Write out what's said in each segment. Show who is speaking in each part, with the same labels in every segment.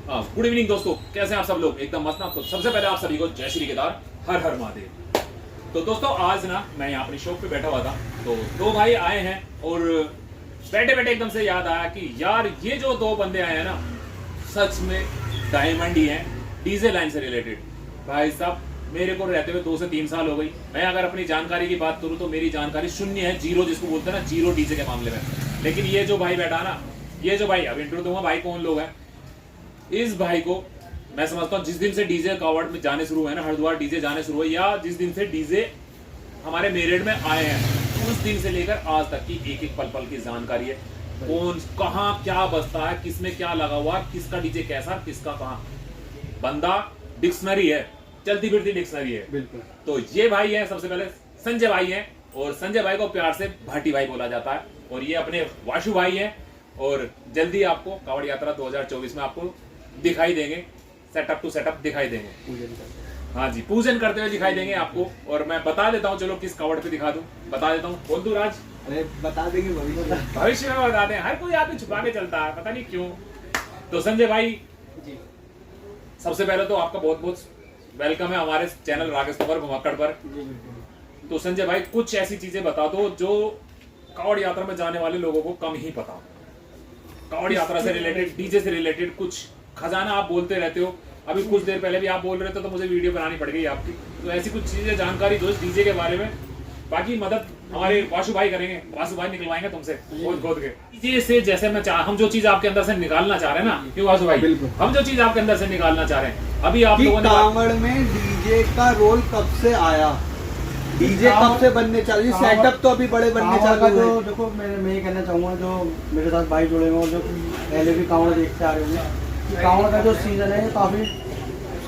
Speaker 1: Good evening दोस्तों, कैसे हैं आप सब लोग? एकदम मस्त ना। तो सबसे पहले आप सभी को जय श्री केदार, हर हर महादेव। तो दोस्तों आज ना मैं यहाँ अपनी शॉप पे बैठा हुआ था, तो दो भाई आए हैं और बैठे बैठे एकदम से याद आया कि यार ये जो दो बंदे आए हैं ना, सच में डायमंड ही हैं, डीजे लाइन से रिलेटेड। भाई साहब मेरे को रहते हुए 2 से 3 साल हो गई। मैं अगर अपनी जानकारी की बात करूँ तो मेरी जानकारी शून्य है, जीरो जिसको बोलते हैं ना, जीरो डीजे के मामले में। लेकिन ये जो भाई बैठा ना, ये जो भाई, अब इंट्रो दूंगा भाई कौन लोग हैं। इस भाई को मैं समझता हूँ जिस दिन से डीजे कावड़ में जाने शुरू हुए ना, हरिद्वार डीजे जाने शुरू हुए, या जिस दिन से डीजे हमारे मेरठ में आए हैं, उस दिन से लेकर आज तक की एक एक पल पल की जानकारी है। कौन कहाँ क्या बजता है, किसमें क्या लगा हुआ, किसका डीजे कैसा, किसका कहाँ। बंदा डिक्शनरी है, चलती फिरती डिक्शनरी है।
Speaker 2: बिल्कुल।
Speaker 1: तो ये भाई है, सबसे पहले संजय भाई हैं, और संजय भाई को प्यार से भाटी भाई बोला जाता है। और ये अपने वाशु भाई हैं, और जल्दी आपको कावड़ यात्रा 2024 में आपको दिखाई देंगे, सेटअप टू सेटअप दिखाई देंगे। हाँ जी, पूजन करते हुए दिखाई देंगे आपको। और मैं बता देता हूँ, चलो किस कावड़ पे दिखा दूं, बता देता हूँ। बोल दूं राज?
Speaker 2: अरे बता देंगे
Speaker 1: भविष्य में बता दें, हर कोई आदमी छुपा के चलता है, पता नहीं क्यों। तो संजय भाई
Speaker 2: जी,
Speaker 1: सबसे पहले तो आपका बहुत बहुत वेलकम है हमारे चैनल राकेश पर घुमक्कड़ पर। तो संजय भाई कुछ ऐसी चीजें बता दो जो कावड़ यात्रा में जाने वाले लोगों को कम ही पता हो। कावड़ यात्रा से रिलेटेड, डीजे से रिलेटेड कुछ खजाना आप बोलते रहते हो। अभी कुछ देर पहले भी आप बोल रहे थे तो मुझे वीडियो बनानी पड़ गई आपकी। तो ऐसी कुछ चीजें, जानकारी दो डीजे के बारे में। बाकी मदद हमारे वाशु भाई करेंगे, वाशु भाई निकलवाएंगे तुमसे खोद के डीजे से। जैसे मैं हम जो चीज आपके अंदर से निकालना चाह रहे हैं ना, क्यों वाशु भाई, हम जो चीज आपके अंदर से निकालना चाह रहे हैं, अभी आप लोगों ने
Speaker 2: कांवड़ में डीजे का रोल कब से आया, डीजे कब से बनने चाहिए, सेटअप तो अभी बड़े बनने चालू है।
Speaker 3: देखो मैं ये कहना चाहूँगा, जो मेरे साथ भाई जुड़े हुए और जो पहले भी कांवड़ देखते आ रहे होंगे, कि कांवड़ का जो सीज़न है काफ़ी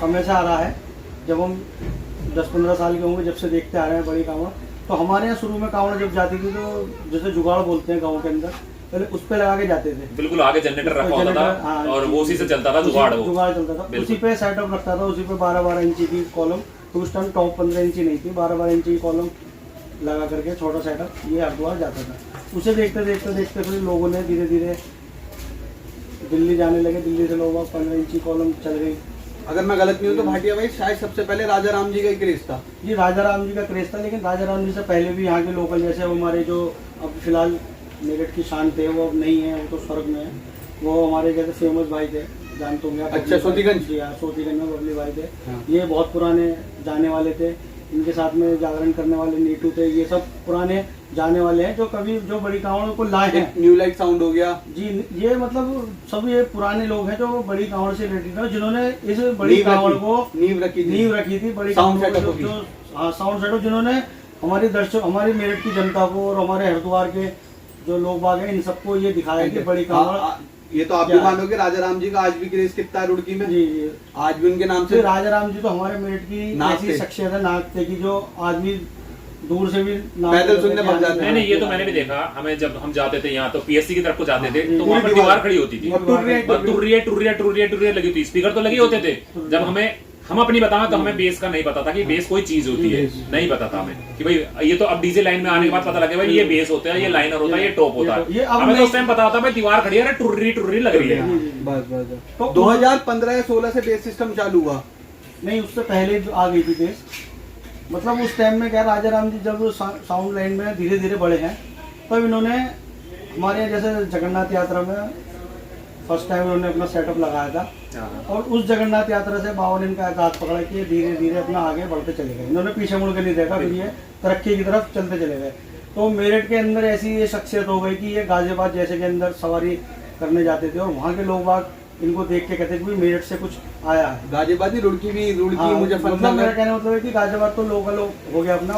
Speaker 3: समय से आ रहा है। जब हम 10-15 साल के होंगे, जब से देखते आ रहे हैं बड़ी कांवड़। तो हमारे यहाँ शुरू में कांवड़ जब जाती थी तो जैसे जुगाड़ बोलते हैं गाँव के अंदर, पहले उस पे लगा के जाते थे।
Speaker 1: बिल्कुल, आगे जनरेटर रखा होता था और वो उसी से चलता था, जुगाड़
Speaker 3: चलता था, उसी पे सेटअप रखता था, उसी पे 12-12 इंची की कॉलम। तो उस टाइम टॉप 15 इंची नहीं थी, 12-12 इंची की कॉलम लगा करके छोटा सेटअप ये हरिद्वार जाता था। उसे देखते देखते देखते फिर लोगों ने धीरे धीरे दिल्ली जाने लगे, दिल्ली से लोग 15 इंची कॉलम चल गई।
Speaker 2: अगर मैं गलत नहीं हूँ तो भाटिया भाई शायद सबसे पहले राजा राम जी का ही क्रेज था।
Speaker 3: जी, राजा राम जी का क्रेज था, लेकिन राजा राम जी से पहले भी यहाँ के लोकल, जैसे हमारे जो अब फिलहाल मेरठ की शान थे, वो अब नहीं है, वो तो स्वर्ग में है। वो हमारे जैसे फेमस भाई थे, जानते होंगे आप।
Speaker 2: अच्छा, सोतीगंज।
Speaker 3: जी हाँ, सोतीगंज में बबली भाई थे।
Speaker 2: हाँ।
Speaker 3: ये बहुत पुराने जाने वाले थे, इनके साथ में जागरण करने वाले नीटू थे। ये सब पुराने जाने वाले हैं, जो कभी जो बड़ी कांवड़ को लाए हैं।
Speaker 2: न्यू लाइट साउंड हो गया
Speaker 3: जी, ये मतलब सब ये पुराने लोग हैं जो बड़ी कांवड़ से रिलेटेड है, जिन्होंने इस बड़ी कांवड़ को नींव रखी थी। बड़ी
Speaker 2: साउंड
Speaker 3: कांवड़
Speaker 2: सेटअप
Speaker 3: जो साउंड सेटअप, जिन्होंने हमारे दर्शक, हमारी मेरठ की जनता को और हमारे हरिद्वार के जो लोग बाग हैं, इन सबको ये दिखाया कि बड़ी कांवड़।
Speaker 2: ये तो आप भी मानोगे, राजा राम जी का आज भी क्रेज कितना है रुड़की में।
Speaker 3: जी जी,
Speaker 2: आज भी उनके नाम से
Speaker 3: राजा राम जी तो हमारे मेरठ की ऐसी शख्सियत है, नाक थे, कि जो आदमी दूर से भी
Speaker 2: पैदल सुनने पड़ जाते हैं।
Speaker 1: नहीं, ये तो मैंने भी देखा। हमें जब हम जाते थे यहाँ, तो पीएससी की तरफ को जाते थे, तो वहाँ पर दीवार खड़ी होती थी, टुर्रिया लगी थी, स्पीकर तो लगे होते थे। जब हम अपनी बताएं तो हमें बेस का नहीं पता था कि बेस कोई चीज होती है, नहीं पता था हमें कि भाई ये तो अब डीजे लाइन में आने के बाद पता लगे भाई ये बेस होता है, ये लाइनर होता है, ये टॉप होता है। हमें तो उस टाइम पता होता भाई दीवार खड़ी है, टुर्री लग रही है।
Speaker 2: बस 2015 या 16 से बेस सिस्टम चालू हुआ।
Speaker 3: नहीं, उससे पहले आ गई थी बेस। मतलब उस टाइम में क्या, राजा राम जी जब साउंड लाइन में धीरे धीरे बढ़े हैं, तब इन्होंने हमारे यहाँ जैसे जगन्नाथ यात्रा में फर्स्ट टाइम उन्होंने अपना सेटअप लगाया था। और उस जगन्नाथ यात्रा से बाबा ने इनका हाथ पकड़ा कि धीरे धीरे अपना आगे बढ़ते चले गए। इन्होंने पीछे मुड़ के नहीं देखा, फिर ये तरक्की की तरफ चलते चले गए। तो मेरठ के अंदर ऐसी ये शख्सियत हो गई कि ये गाजियाबाद जैसे के अंदर सवारी करने जाते थे, और वहाँ के लोग बाग इनको देख के कहते थे कि मेरठ से कुछ आया है।
Speaker 2: गाजियाबाद, रुड़की भी, रुड़की, मुजफ्फरनगर।
Speaker 3: मतलब मेरा कहने मतलब है कि गाजियाबाद तो लोकल हो गया अपना,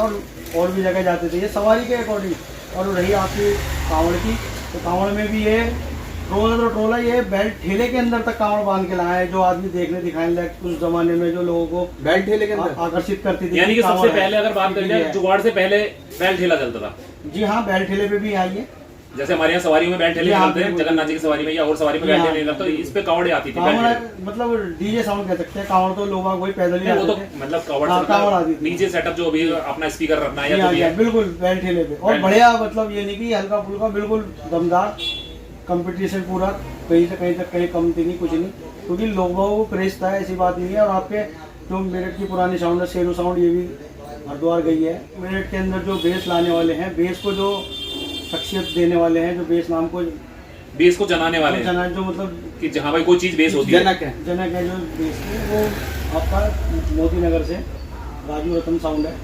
Speaker 3: और भी जगह जाते थे ये सवारी के अकॉर्डिंग। और रही आपकी कांवड़ की, तो कांवड़ में भी ये ट्रोला ये बेल्ट ठेले के अंदर तक कांवड़ बांध के लाया है, जो आदमी देखने दिखाने लायक उस जमाने में, जो लोगों को
Speaker 2: बेल्ट ठेले के अंदर
Speaker 3: आकर्षित करती थी।
Speaker 1: यानी कि सबसे पहले अगर बात करें, जुगाड़ से पहले बैल ठेला चलता था।
Speaker 3: जी हाँ, बैल ठेले पे भी आई है।
Speaker 1: जैसे हमारे यहाँ सवारी में बैल ठेले चलते हैं, जगन्नाथ जी की सवारी में या और सवारी में बैल ठेले चलते, तो इस पे कावड़े आती थी।
Speaker 3: मतलब डीजे साउंड कह सकते हैं, कांवड़ तो लोग वही पैदल ही आते थे।
Speaker 1: मतलब कावड़ नीचे सेटअप जो भी अपना स्पीकर रखना है, या
Speaker 3: बिल्कुल बैल ठेले पे। और बढ़िया, मतलब ये नहीं कि हल्का फुल्का, बिल्कुल दमदार कंपटीशन पूरा, कहीं से कहीं तक, कहीं कम थी नहीं, कुछ नहीं। क्योंकि लोगों को क्रेज था, ऐसी बात नहीं है। और आपके जो मेरठ की पुरानी साउंड है शेरू साउंड, ये भी हरिद्वार गई है। मेरठ के अंदर जो बेस लाने वाले हैं, बेस को जो शख्सियत देने वाले हैं, जो बेस नाम को
Speaker 1: बेस को जनाने वाले हैं,
Speaker 3: जना जो मतलब
Speaker 1: कि जहाँ भाई कोई चीज बेस होती है।
Speaker 2: जनक है।
Speaker 3: जनक है जो बेस है, वो आपका मोदी नगर से राजू रतन साउंड है,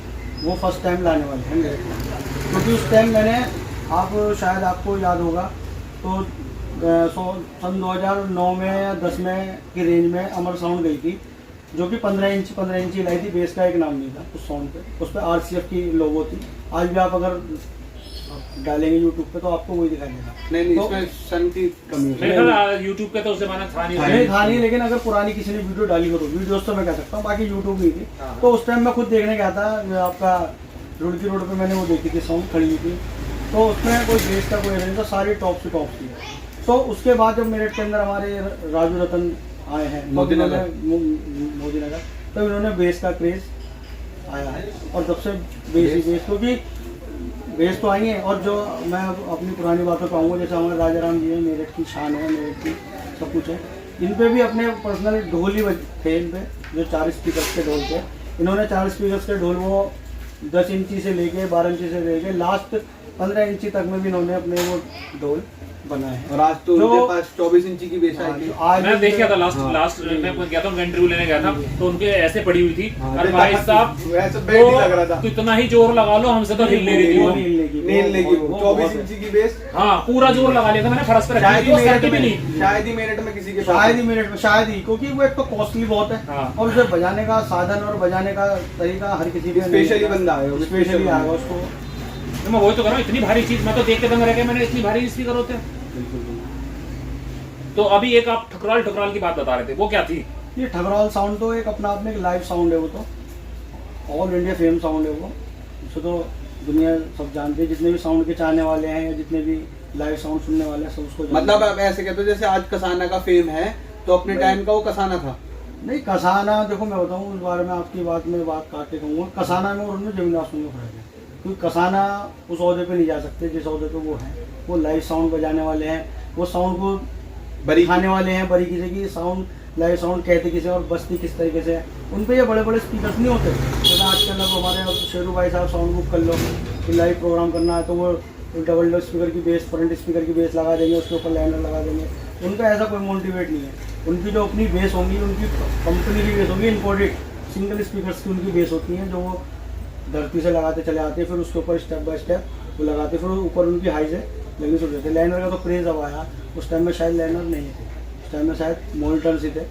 Speaker 3: वो फर्स्ट टाइम लाने वाले हैं मेरे को। क्योंकि उस टाइम मैंने, आप शायद आपको याद होगा तो सन 2009 में या 10 में की रेंज में अमर साउंड गई थी, जो कि 15 इंची लाई थी। बेस का एक नाम नहीं था उस साउंड पे, उस पर RCF की लोगो थी। आज भी आप अगर डालेंगे यूट्यूब पे तो आपको वही दिखाई देगा।
Speaker 2: नहीं
Speaker 3: तो,
Speaker 2: इसमें सन की कमी है।
Speaker 1: मेरे ख्याल यूट्यूब पे तो उस जमाना था नहीं।
Speaker 3: नहीं था नहीं, लेकिन अगर पुरानी किसी ने वीडियो डाली हो तो वीडियोस तो मैं कह सकता हूँ, बाकी यूट्यूब नहीं थी।
Speaker 1: हाँ।
Speaker 3: तो उस टाइम मैं खुद देखने गया था, आपका रुड़की रोड पे मैंने वो देखी थी साउंड खड़ी हुई थी। तो उसमें कोई बेस का कोई नहीं था, सारी टॉप से टॉप थी। तो उसके बाद जब मेरठ के अंदर हमारे राजू रतन आए हैं मोदी नगर, तब इन्होंने बेस का क्रेज आया है। और तब से बेस क्योंकि बेस तो आई है। और जो मैं अपनी पुरानी बातों कहूँगा, जैसे हमारे राजा राम जी है, मेरठ की शान है, मेरठ की सब कुछ है। इन पे भी अपने पर्सनल ढोल ही थे इन पे, जो 4 स्पीकर्स के ढोल थे। इन्होंने 4 स्पीकर्स के ढोल वो 10 इंची से लेके 12 इंची से लेके लास्ट 15 इंची तक में भी इन्होंने अपने वो ढोल बनाए हैं।
Speaker 2: और आज तो उनके पास 24 इंची की बेस आई थी।
Speaker 3: आज
Speaker 1: मैं देख गया था लास्ट
Speaker 2: हाँ।
Speaker 1: मैं गया था, उनका इंटरव्यू लेने गया था, तो उनके ऐसे पड़ी हुई थी।
Speaker 2: हाँ,
Speaker 1: अरे भाई साहब,
Speaker 2: वैसे बैठ ही लग रहा था।
Speaker 1: कितना ही जोर लगा लो, हमसे तो हिल नहीं रही थी वो।
Speaker 2: नील लेगी वो 24 इंची की बेस।
Speaker 1: हाँ, पूरा जोर लगा लिया था मैंने, फर्श पे रखी थी, वो सरकी भी नहीं।
Speaker 2: शायद ही मेरठ में किसी के पास
Speaker 3: शायद ही मेरठ में, शायद ही, क्योंकि वो एक तो कॉस्टली बहुत है।
Speaker 1: हाँ।
Speaker 3: और उसे बजाने का साधन और बजाने का तरीका हर किसी के
Speaker 2: स्पेशली बंदा है,
Speaker 3: स्पेशली आएगा उसको।
Speaker 1: तो मैं वही तो कर रहा हूँ, इतनी भारी चीज मैं तो देख के दंग रह गया, मैंने इतनी भारी स्पीकर होते हैं। तो अभी एक आप ठकराल की बात बता रहे थे, वो क्या थी?
Speaker 3: ये ठकराल साउंड तो एक अपना आपने एक लाइव साउंड है, वो तो ऑल इंडिया फेम साउंड है वो। उसको तो दुनिया सब जानते हैं, जितने भी साउंड के चाहने वाले हैं या जितने भी लाइव साउंड सुनने वाले हैं सब उसको जानते हैं।
Speaker 2: मतलब आप ऐसे कहते हो जैसे आज कसाना का फेम है, तो अपने टाइम का वो कसाना था।
Speaker 3: नहीं, कसाना देखो मैं बताऊँ उस बारे में, आपकी बात में बात काट के कहूँगा। कसाना में और उनमें जमीन आसमान का फर्क है। क्योंकि कसाना उस ओहदे पे नहीं जा सकते जिस ओहदे पे वो है। वो लाइव साउंड बजाने वाले हैं, वो साउंड को दिखाने वाले हैं बारीकी से कि साउंड लाइव साउंड कहते किसे और बजती किस तरीके से है। उन पे ये बड़े बड़े स्पीकर्स नहीं होते। जैसे आजकल अब हमारे शेरू भाई साहब साउंड बुक कर लो, लाइव प्रोग्राम करना है तो वो डबल डबल स्पीकर की बेस, फ्रंट स्पीकर की बेस लगा देंगे, उसके ऊपर लाइनर लगा देंगे। उनका ऐसा कोई मोटिवेट नहीं है। उनकी जो अपनी बेस होंगी, उनकी कंपनी की बेस होगी, इम्पोर्टेड सिंगल स्पीकर्स की उनकी बेस होती हैं, जो वो धरती से लगाते चले आते हैं, फिर उसके ऊपर स्टेप बाय स्टेप वो लगाते, फिर ऊपर उनकी हाई से लगनी शुरू होती है। लाइनर का तो क्रेज़ अब आया, उस टाइम में शायद लाइनर नहीं थे, उस टाइम में शायद मॉनिटर्स ही थे,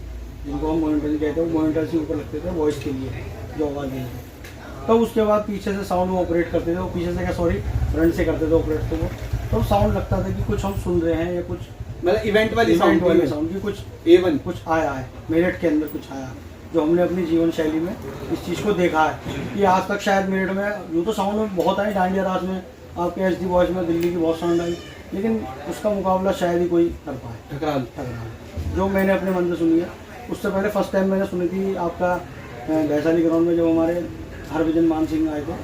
Speaker 3: जिनको हम मॉनिटर ही कहते हैं। वो मॉनिटर्स ही ऊपर लगते थे वॉइस के लिए, जो आवाज़ देने थे। तो उसके बाद पीछे से साउंड वो ऑपरेट करते थे, वो पीछे से क्या सॉरी फ्रंट से करते थे ऑपरेट। तो वो तो साउंड लगता था कि कुछ हम सुन रहे हैं या कुछ
Speaker 2: मतलब इवेंट वाली
Speaker 3: साउंड
Speaker 2: साउंड
Speaker 3: की कुछ
Speaker 2: A1
Speaker 3: कुछ आया है मेरठ के अंदर, कुछ आया जो हमने अपनी जीवन शैली में इस चीज़ को देखा है कि आज तक शायद मेरठ में यूँ तो साउंड में बहुत आई, डांडिया रास में आपके HD वॉइस में दिल्ली की बहुत साउंड आई, लेकिन उसका मुकाबला शायद ही कोई कर पाए।
Speaker 2: ठकराल
Speaker 3: जो मैंने अपने मन से सुनी है, उससे पहले फर्स्ट टाइम मैंने सुनी थी आपका वैशाली ग्राउंड में, जब हमारे हरभजन मान सिंह आए थे,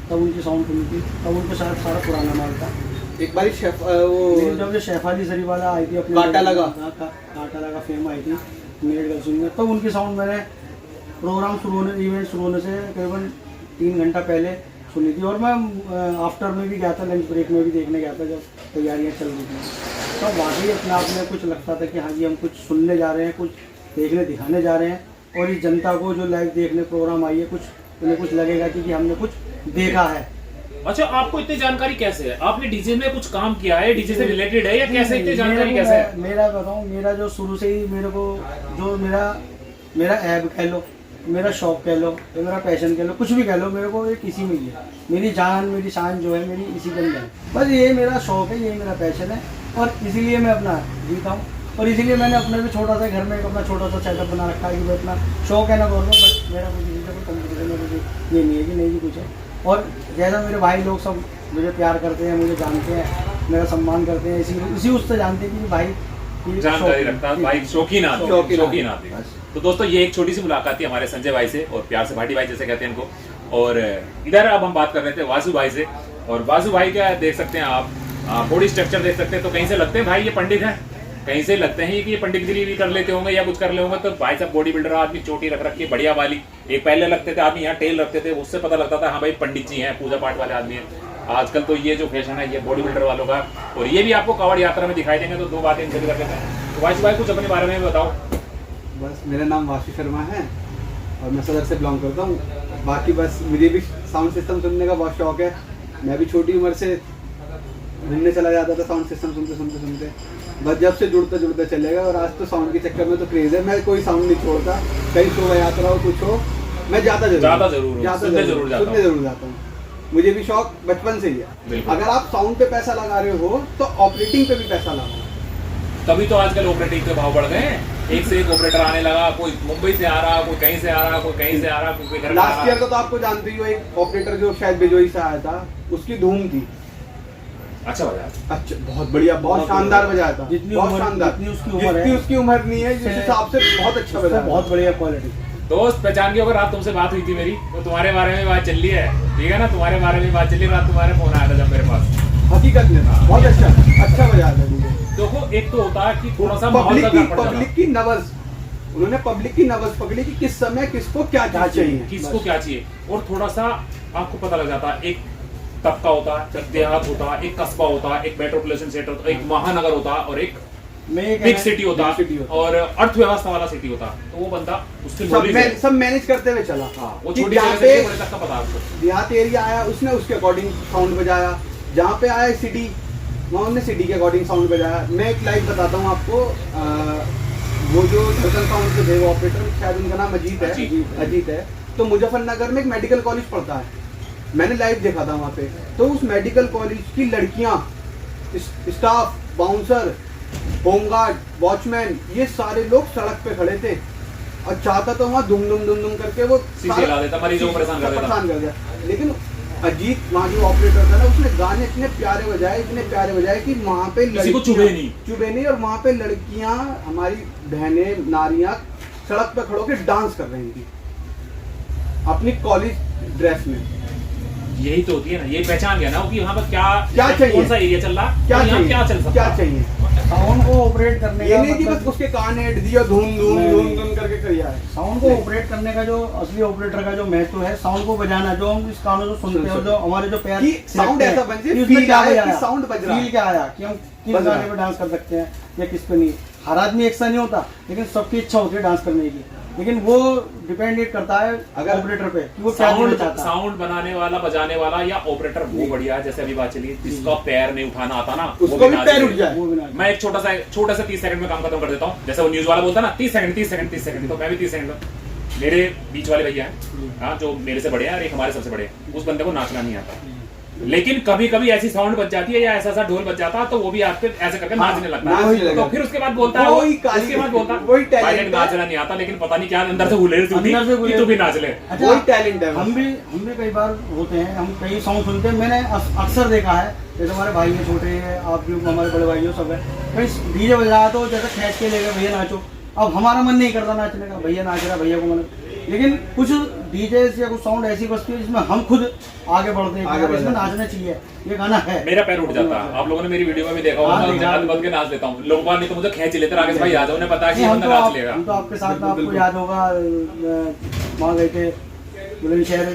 Speaker 3: तब उनकी साउंड सुनी थी। तब उनके साथ सारा पुराना माल था।
Speaker 2: एक बार शेफ वो
Speaker 3: जब ये शेफाली सरी वाला आई थी अपने
Speaker 2: कांटा लगा
Speaker 3: फेम आई थी मेरठ गर्ल्स में, तब उनकी साउंड मैंने प्रोग्राम शुरू होने, इवेंट शुरू होने से करीबन 3 घंटा पहले सुनी थी। और मैं आफ्टर में भी गया था, लंच ब्रेक में भी देखने गया था, जब तैयारियां चल रही थी। तो वाकई अपने आप में कुछ लगता था कि हाँ जी हम कुछ सुनने जा रहे हैं, कुछ देखने दिखाने जा रहे हैं, और इस जनता को जो लाइव देखने प्रोग्राम आई है, कुछ उन्हें कुछ लगेगा कि हमने कुछ देखा है।
Speaker 1: अच्छा, आपको इतनी जानकारी कैसे है? आपने डीजे में कुछ काम किया है, डीजे से रिलेटेड है या कैसे इतनी जानकारी कैसे है?
Speaker 3: मेरा बताऊं, मेरा जो शुरू से ही मेरे को जो मेरा ऐब कह लो, मेरा शौक कह लो, या मेरा पैशन कह लो, कुछ भी कह लो, मेरे को एक इसी में ही है। मेरी जान मेरी शान जो है मेरी इसी के अंदर है। बस ये मेरा शौक है, ये मेरा पैशन है, और इसीलिए मैं अपना जीता हूँ। और इसीलिए मैंने अपने भी छोटा सा घर में एक अपना छोटा सा सेटअप बना रखा है कि भाई अपना शौक है ना कर लो, बट मेरा कुछ किसी से कोई कंपटीशन में कुछ ये नहीं है कि नहीं जी कुछ है। और जैसा मेरे भाई लोग सब मुझे प्यार करते हैं, मुझे जानते हैं, मेरा सम्मान करते हैं, इसी उससे जानते हैं कि भाई
Speaker 1: जानकारी रखता है भाई, शौकीन आदमी। तो दोस्तों, ये एक छोटी सी मुलाकात थी हमारे संजय भाई से, और प्यार से भाटी भाई जैसे कहते हैं इनको। और इधर अब हम बात कर रहे थे वासु भाई से, और वासु भाई क्या देख सकते हैं आप, बॉडी स्ट्रक्चर देख सकते हैं, तो कहीं से लगते हैं भाई ये पंडित है। कहीं से लगते हैं कि ये पंडितगिरी भी कर लेते होंगे या कुछ कर ले होंगे। तो भाई साहब बॉडी बिल्डर आदमी, चोटी रख रखी बढ़िया वाली। एक पहले लगते थे आदमी यहाँ टेल रखते थे, उससे पता लगता था हाँ भाई पंडित जी हैं, पूजा पाठ वाले आदमी हैं। आजकल तो ये जो फैशन है ये बॉडी बिल्डर वालों का, और ये भी आपको कांवड़ यात्रा में दिखाई देंगे। तो दो बातें इनसे भी कर लेते हैं। तो वाइस भाई कुछ अपने बारे में बताओ।
Speaker 2: बस मेरा नाम वाशु शर्मा है और मैं सदर से बिलोंग करता हूँ। बाकी बस मुझे भी साउंड सिस्टम सुनने का बहुत शौक है। मैं भी छोटी उम्र से घूमने चला जाता था साउंड सिस्टम सुनते। बस जब से जुड़ता चलेगा, और आज तो साउंड के चक्कर में तो क्रेज है। मैं कोई साउंड नहीं छोड़ता, कहीं शोभा यात्रा हो कुछ हो मैं जाता जरूर जाता हूँ। मुझे भी शौक बचपन से ही है। अगर आप साउंड पे पैसा लगा रहे हो तो ऑपरेटिंग पे भी पैसा लगाओ।
Speaker 1: तभी तो आजकल ऑपरेटिंग के भाव बढ़ गए हैं। एक से एक ऑपरेटर आने लगा, कोई मुंबई से आ रहा, कोई कहीं से आ रहा, कोई कहीं से आ रहा, कोई घर।
Speaker 2: लास्ट ईयर का तो आपको जानते ही हो, एक ऑपरेटर जो शायद बिजोई से आया था, उसकी धूम थी।
Speaker 1: अच्छा बजाया,
Speaker 2: अच्छा बहुत बढ़िया, बहुत शानदार बजाया था।
Speaker 3: जितनी
Speaker 2: बहुत
Speaker 3: उम्र,
Speaker 2: शानदार,
Speaker 3: जितनी उसकी उम्र
Speaker 2: नहीं है, जिस हिसाब से बहुत अच्छा बजाया,
Speaker 3: बहुत बढ़िया क्वालिटी।
Speaker 1: दोस्त पहचान के अगर रात तुमसे बात हुई थी मेरी, तो तुम्हारे बारे में बात चल रही है, ठीक है ना, तुम्हारे बारे में बात चल रही है। रात तुम्हारे फोन आया था जब मेरे पास।
Speaker 2: हकीकत में बहुत अच्छा बजाया था।
Speaker 1: देखो एक तो होता है कि थोड़ा सा माहौल का फर्क पड़ जाता है।
Speaker 2: पब्लिक की नब्ज, उन्होंने पब्लिक की नब्ज पकड़ी कि किस समय किसको क्या चाहिए,
Speaker 1: किसको क्या चाहिए, और थोड़ा सा आपको पता लग जाता है। एक तबका होता है, एक देहात होता है, एक कस्बा होता है, एक मेट्रोपॉलिटन सेंटर होता है, एक महानगर होता है, और एक बिग सिटी होता है, और अर्थव्यवस्था वाला सिटी होता है। तो वो बंदा उसके
Speaker 2: सब मैनेज करते हुए चला।
Speaker 1: हाँ, वो छोटी जगह से बड़े तक का पता है उसको।
Speaker 2: देहात एरिया आया, उसने उसके अकॉर्डिंग साउंड बजाया। जहाँ पे आया सिटी, वहाँ उन्होंने सिटी के अकॉर्डिंग साउंड बजाया। मैं एक लाइव बताता हूँ आपको। वो जो धड़कन साउंड के थे वो ऑपरेटर, शायद उनका नाम अजीत है। तो मुजफ्फरनगर में एक मेडिकल कॉलेज पड़ता है, मैंने लाइव देखा था वहाँ पे। तो उस मेडिकल कॉलेज की लड़कियाँ, स्टाफ, बाउंसर, होमगार्ड, वॉचमैन, ये सारे लोग सड़क पे खड़े थे, और चाहता तो वहाँ दुम करके वो
Speaker 1: मरीजों को परेशान कर
Speaker 2: दिया। लेकिन अजीत वहाँ जो ऑपरेटर था ना, उसने गाने इतने प्यारे बजाए कि वहाँ पे
Speaker 1: किसी को चुभे नहीं,
Speaker 2: और वहाँ पे लड़कियाँ, हमारी बहनें, नारियाँ सड़क पे खड़ो के डांस कर रही थी अपनी कॉलेज ड्रेस में।
Speaker 1: यही तो होती है ना, ये पहचान गया ना कि यहाँ पर क्या
Speaker 2: चाहिए,
Speaker 1: कौन सा एरिया चल रहा, क्या चाहिए।
Speaker 3: साउंड को ऑपरेट करने
Speaker 2: ये
Speaker 3: का
Speaker 2: नहीं कि बस उसके कान हेड दिया धूम करके किया है।
Speaker 3: साउंड को ऑपरेट करने का जो असली ऑपरेटर का जो महत्व है, साउंड को बजाना, जो हम इस कानों से सुनते हैं, जो हमारे जो पैर
Speaker 2: साउंड ऐसा बन जाए,
Speaker 3: फील क्या आया,
Speaker 2: साउंड बज रहा है,
Speaker 3: फील क्या आया कि हम किस गाने पे डांस कर सकते हैं या किस पे नहीं। हर आदमी एक सा नहीं होता, लेकिन सबकी इच्छा होती है डांस करने की। लेकिन वो डिपेंडेंट करता है अगर ऑपरेटर पे कि वो क्या करना चाहता है।
Speaker 1: साउंड बनाने वाला, बजाने वाला या ऑपरेटर वो बढ़िया है। जैसे अभी बात चली, जिसका पैर नहीं उठाना आता ना,
Speaker 2: उसको भी पैर उठ जाए।
Speaker 1: मैं एक छोटा सा 30 सेकंड में काम खत्म कर देता हूँ। जैसे वो न्यूज वाला बोलता है ना 30 सेकंड, तो मैं भी 30 सेकंड। मेरे बीच वाले भैया हैं, हाँ, जो मेरे से बड़े हैं और एक हमारे सबसे बड़े हैं, उस बंदे को नाचना नहीं आता, लेकिन कभी कभी ऐसी साउंड बज जाती है या ऐसा ढोल बज जाता है तो वो भी आपके ऐसे करके नाचने लगता है। तो फिर उसके बाद बोलता है, भाई नाचना नहीं आता, लेकिन पता नहीं क्या अंदर से हुलेल कि तू भी नाच ले।
Speaker 3: वही टैलेंट है। हम भी कई बार होते हैं, हम कई सॉन्ग सुनते हैं। मैंने अक्सर देखा है, जैसे हमारे भाई है छोटे हैं, आप भी हमारे बड़े भाई हो, सब है, कहीं डीजे बजा तो जैसे खींच के लेकर भैया नाचो। अब हमारा मन नहीं करता नाचने का, भैया नाच रहा, भैया को मन। लेकिन कुछ डीजे या कुछ साउंड ऐसी बजती है जिसमें हम खुद आगे बढ़ते हैं, इसमें नाचना चाहिए, ये गाना है।
Speaker 1: मेरा पैर उठ जाता है। आप लोगों ने मेरी वीडियो में भी देखा होगा, मैं जान बंद के नाच लेता हूँ। लोग नहीं तो मुझे खींच लेते, आगे से भाई आ जाओ, उन्हें पता है कि बंदा नाच लेगा।
Speaker 3: हम तो आपके साथ में, आपको याद होगा वहाँ गए थे बुलंदशहर,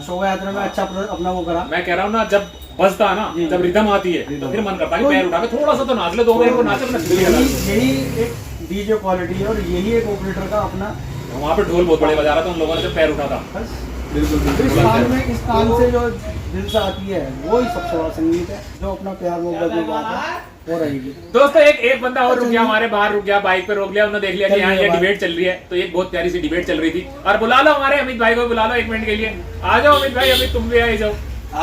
Speaker 3: शोभा यात्रा में अच्छा अपना वो करा।
Speaker 1: मैं कह रहा हूँ ना, जब बजता है ना, जब रिदम आती है तो फिर मन करता है कि पैर उठा के थोड़ा सा तो नाच ले, 2 मिनट को नाचे अपना।
Speaker 3: यही एक डीजे क्वालिटी है और यही एक ऑपरेटर का अपना।
Speaker 1: वहाँ पे ढोल बहुत बड़े बजा रहा था, उन लोगों ने जब पैर उठा था।
Speaker 2: बिल्कुल
Speaker 3: इस कान से जो दिल से आती है वो ही सबसे बड़ा संगीत है, जो अपना प्यार मोहब्बत में गाता है वो रहेगी।
Speaker 1: दोस्तों एक बंदा और रुक गया, हमारे बाहर रुक गया, बाइक पे रोक लिया, उन्होंने देख लिया कि यहाँ ये डिबेट चल रही है। तो एक बहुत प्यारी सी डिबेट चल रही थी, और बुला लो हमारे अमित भाई को, बुला लो 1 मिनट के लिए। आ जाओ अमित भाई, अमित तुम भी आ जाओ,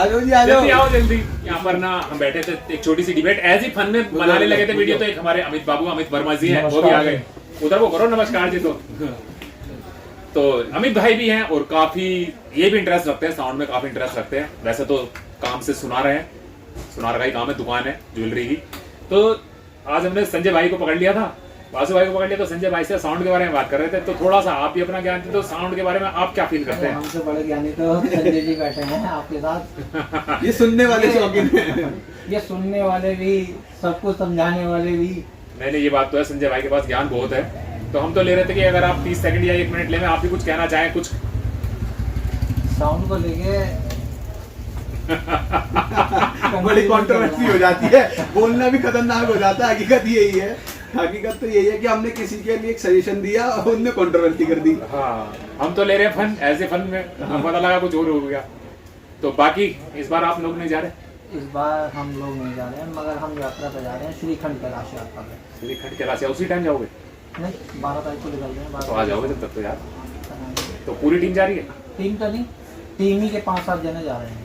Speaker 1: जल्दी आओ जल्दी। यहाँ पर ना हम बैठे थे, एक छोटी सी डिबेट ऐज ही फन में बनाने लगे थे वीडियो। तो एक हमारे अमित बाबू, अमित वर्मा जी हैं, वो भी आ गए। उधर वो करो नमस्कार जी। तो अमित भाई भी हैं और काफी ये भी इंटरेस्ट रखते हैं, साउंड में काफी इंटरेस्ट रखते हैं। वैसे तो काम से सुनार है, सुनार का ही काम है, दुकान है ज्वेलरी की। तो आज हमने संजय भाई को पकड़ लिया था, वासु भाई को पकड़ लिया। तो संजय भाई से साउंड के बारे में बात कर रहे थे। तो थोड़ा सा आप भी अपना ज्ञान थे, तो साउंड के बारे में आप क्या फील करते हैं?
Speaker 3: हमसे बड़े ज्ञानी तो संजय जी बैठे हैं आपके साथ।
Speaker 2: ये सुनने वाले शौकीन हैं।
Speaker 4: ये सुनने वाले भी, सबको समझाने वाले भी।
Speaker 1: मैंने ये बात तो है, संजय भाई के पास ज्ञान बहुत है, तो हम तो ले रहे थे कि अगर आप 30 सेकंड या 1 मिनट ले में आप भी कुछ कहना चाहें कुछ।
Speaker 4: साउंड को लेके
Speaker 2: बड़ी कंट्रोवर्सी हो जाती है, बोलना भी खतरनाक हो जाता है। हकीकत यही है, हकीकत तो यही है कि हमने किसी के लिए एक सजेशन दिया और उनने कंट्रोवर्सी कर दी।
Speaker 1: हाँ, हम तो ले रहे हैं फन, ऐसे फन में हमें पता लगा कुछ और हो गया। तो बाकी इस बार आप लोग नहीं जा रहे?
Speaker 4: इस बार हम लोग नहीं जा रहे हैं, मगर हम यात्रा पे जा रहे हैं, श्रीखंड कैलाश यात्रा पे।
Speaker 1: श्रीखंड कैलाश उसी टाइम जाओगे?
Speaker 4: नहीं, 12 तारीख को निकल रहे हैं।
Speaker 1: तो आ जाओगे तब तक तो यार। तो पूरी टीम जा रही है?
Speaker 4: टीम तो नहीं, टीम ही के 5-7 जने जा रहे हैं।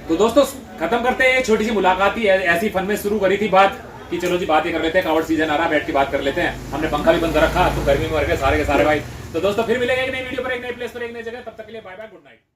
Speaker 1: तो दोस्तों खत्म करते हैं, छोटी सी मुलाकात ही ऐसी फन में शुरू करी थी बात कि चलो जी बातें कर लेते हैं, कावड़ सीजन आ रहा है, बैठ के बात कर लेते हैं। हमने पंखा भी बंद कर रखा तो गर्मी में मर गए सारे के सारे भाई। तो दोस्तों फिर मिलेंगे एक नई वीडियो पर, एक नई प्लेस पर, एक नई जगह। तब तक के लिए बाय बाय, गुड नाइट।